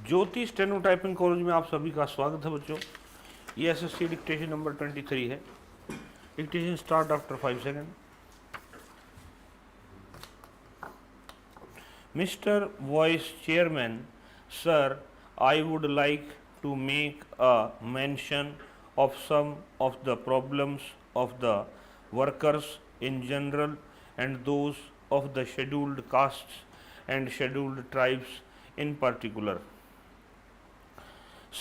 ज्योति steno typing college में आप सभी का स्वागत है बच्चों। ये एसएससी डिक्टेशन नंबर 23 है। Dictation start after 5 second. Mister vice chairman sir, I would like to make a mention of some of the problems of the workers in general and those of the scheduled castes and scheduled tribes in particular.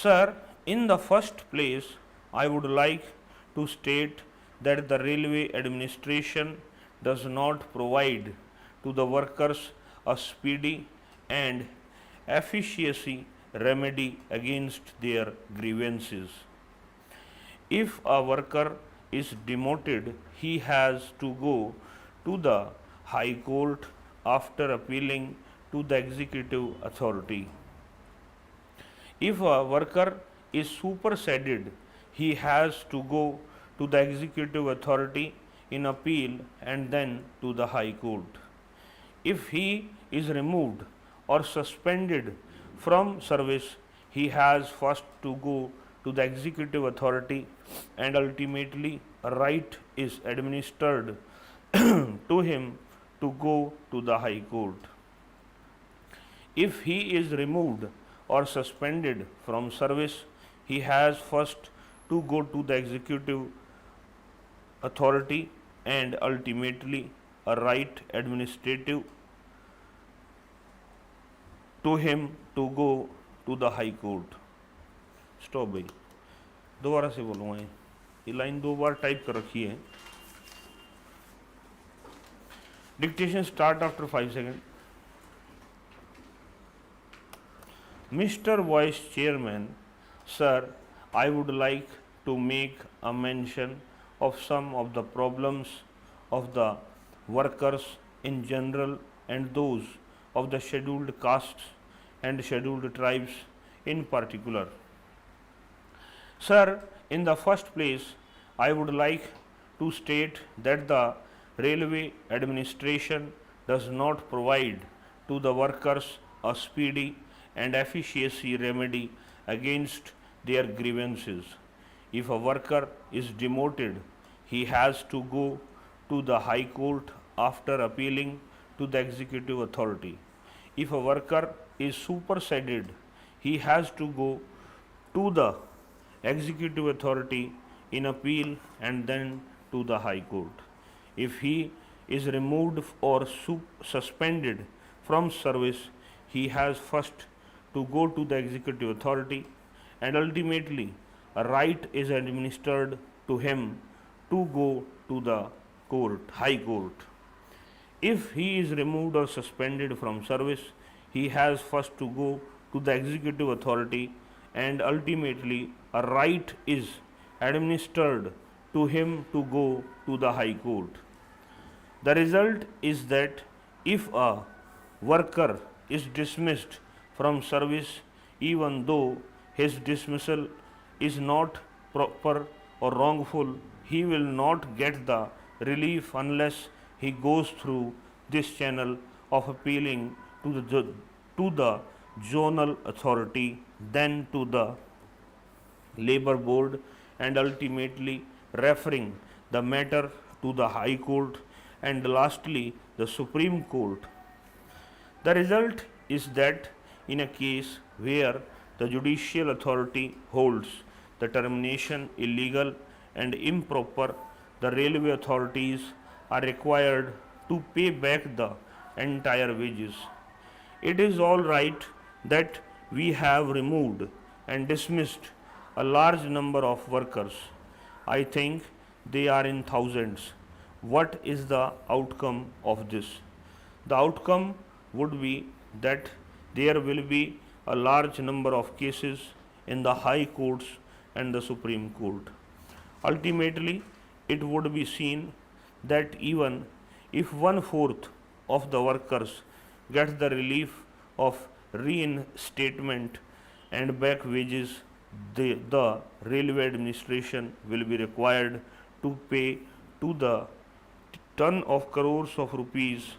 Sir, in the first place, I would like to state that the railway administration does not provide to the workers a speedy and efficacy remedy against their grievances. If a worker is demoted, he has to go to the High Court after appealing to the executive authority. If a worker is superseded, he has to go to the executive authority in appeal and then to the High Court. If he is removed or suspended from service, he has first to go to the executive authority and ultimately a right is administered to him to go to the High Court. If he is removed or suspended from service, he has first to go to the executive authority and ultimately a right administrative to him to go to the High Court. Stop भाई, दोबारा से बोलूँगा। ये line 2 बार type कर रखी है। Dictation start after 5 second. Mr. Vice Chairman, sir, I would like to make a mention of some of the problems of the workers in general and those of the scheduled castes and scheduled tribes in particular. Sir, in the first place, I would like to state that the railway administration does not provide to the workers a speedy and efficacy remedy against their grievances. If a worker is demoted, he has to go to the High Court after appealing to the executive authority. If a worker is superseded, he has to go to the executive authority in appeal and then to the High Court. If he is removed or suspended from service, he has first to go to the executive authority and ultimately a right is administered to him to go to the High Court. If he is removed or suspended from service, he has first to go to the executive authority and ultimately a right is administered to him to go to the High Court. The result is that if a worker is dismissed from service, even though his dismissal is not proper or wrongful, he will not get the relief unless he goes through this channel of appealing to the zonal authority, then to the labor board, and ultimately referring the matter to the High Court and lastly the Supreme Court. The result is that in a case where the judicial authority holds the termination illegal and improper, the railway authorities are required to pay back the entire wages. It is all right that we have removed and dismissed a large number of workers. I think they are in thousands. What is the outcome of this? The outcome would be that there will be a large number of cases in the high courts and the Supreme Court. Ultimately, it would be seen that even if 1/4 of the workers get the relief of reinstatement and back wages, the railway administration will be required to pay to the ton of crores of rupees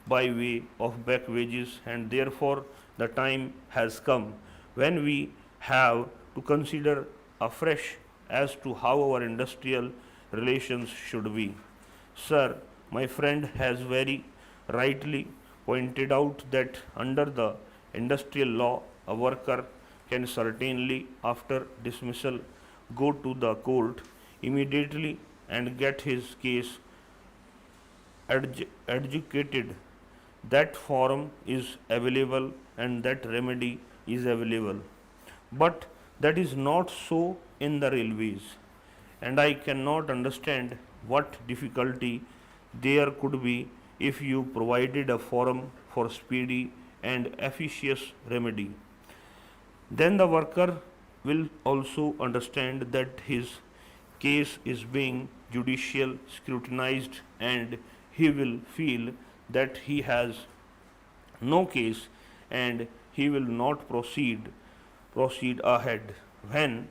by way of back wages, and therefore the time has come when we have to consider afresh as to how our industrial relations should be. Sir, my friend has very rightly pointed out that under the industrial law, a worker can certainly, after dismissal, go to the court immediately and get his case adjudicated. That forum is available and that remedy is available. But that is not so in the railways, and I cannot understand what difficulty there could be if you provided a forum for speedy and efficacious remedy. Then the worker will also understand that his case is being judicial scrutinized, and he will feel that he has no case and he will not proceed ahead. When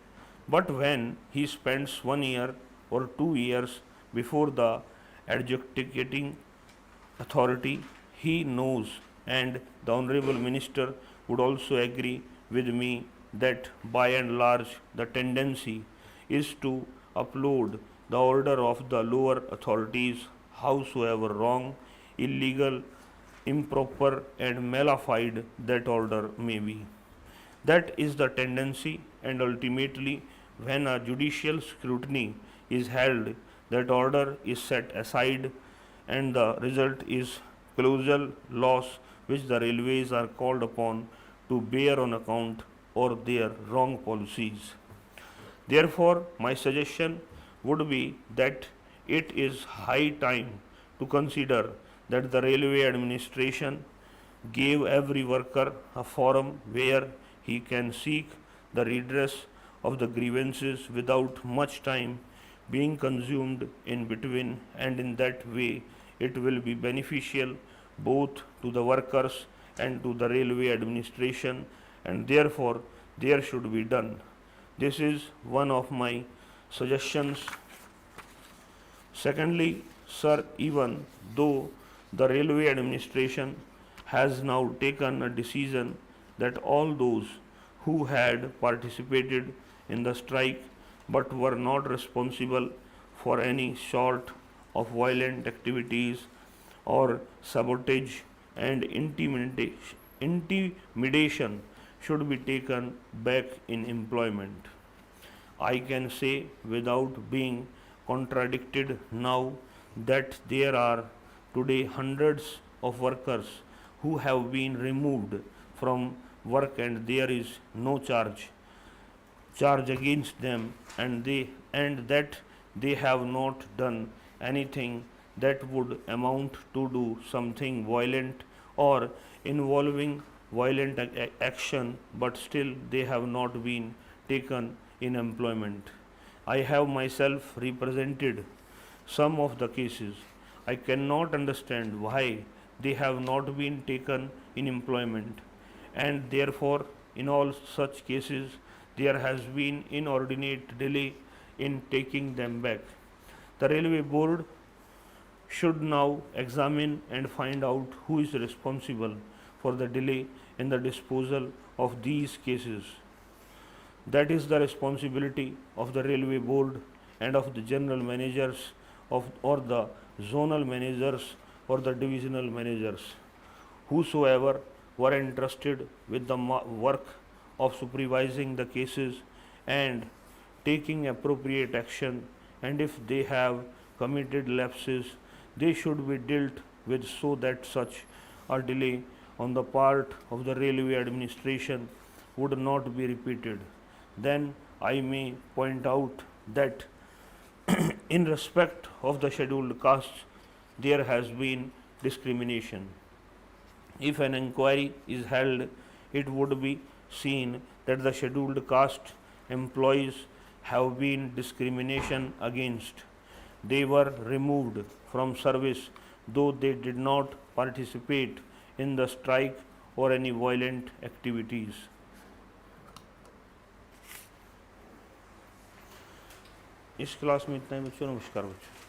he spends 1 year or 2 years before the adjudicating authority, he knows, and the honorable minister would also agree with me, that by and large the tendency is to uphold the order of the lower authorities, howsoever wrong, illegal, improper, and malafide that order may be. That is the tendency, and ultimately, when a judicial scrutiny is held, that order is set aside, and the result is colossal loss which the railways are called upon to bear on account of their wrong policies. Therefore, my suggestion would be that it is high time to consider that the railway administration gave every worker a forum where he can seek the redress of the grievances without much time being consumed in between, and in that way it will be beneficial both to the workers and to the railway administration, and therefore there should be done. This is one of my suggestions. Secondly, sir, even though the railway administration has now taken a decision that all those who had participated in the strike but were not responsible for any sort of violent activities or sabotage and intimidation should be taken back in employment. I can say without being contradicted now that there are today hundreds of workers who have been removed from work and there is no charge against them, and that they have not done anything that would amount to do something violent or involving violent action, but still they have not been taken in employment. I have myself represented some of the cases. I cannot understand why they have not been taken in employment, and therefore in all such cases there has been inordinate delay in taking them back. The railway board should now examine and find out who is responsible for the delay in the disposal of these cases. That is the responsibility of the railway board and of the general managers or the zonal managers or the divisional managers, whosoever were entrusted with the work of supervising the cases and taking appropriate action, and if they have committed lapses, they should be dealt with so that such a delay on the part of the railway administration would not be repeated. Then I may point out that in respect of the scheduled castes, there has been discrimination. If an inquiry is held, it would be seen that the scheduled caste employees have been discrimination against. They were removed from service though they did not participate in the strike or any violent activities. इस class में इतना ही बच्चों, नमस्कार बच्चों।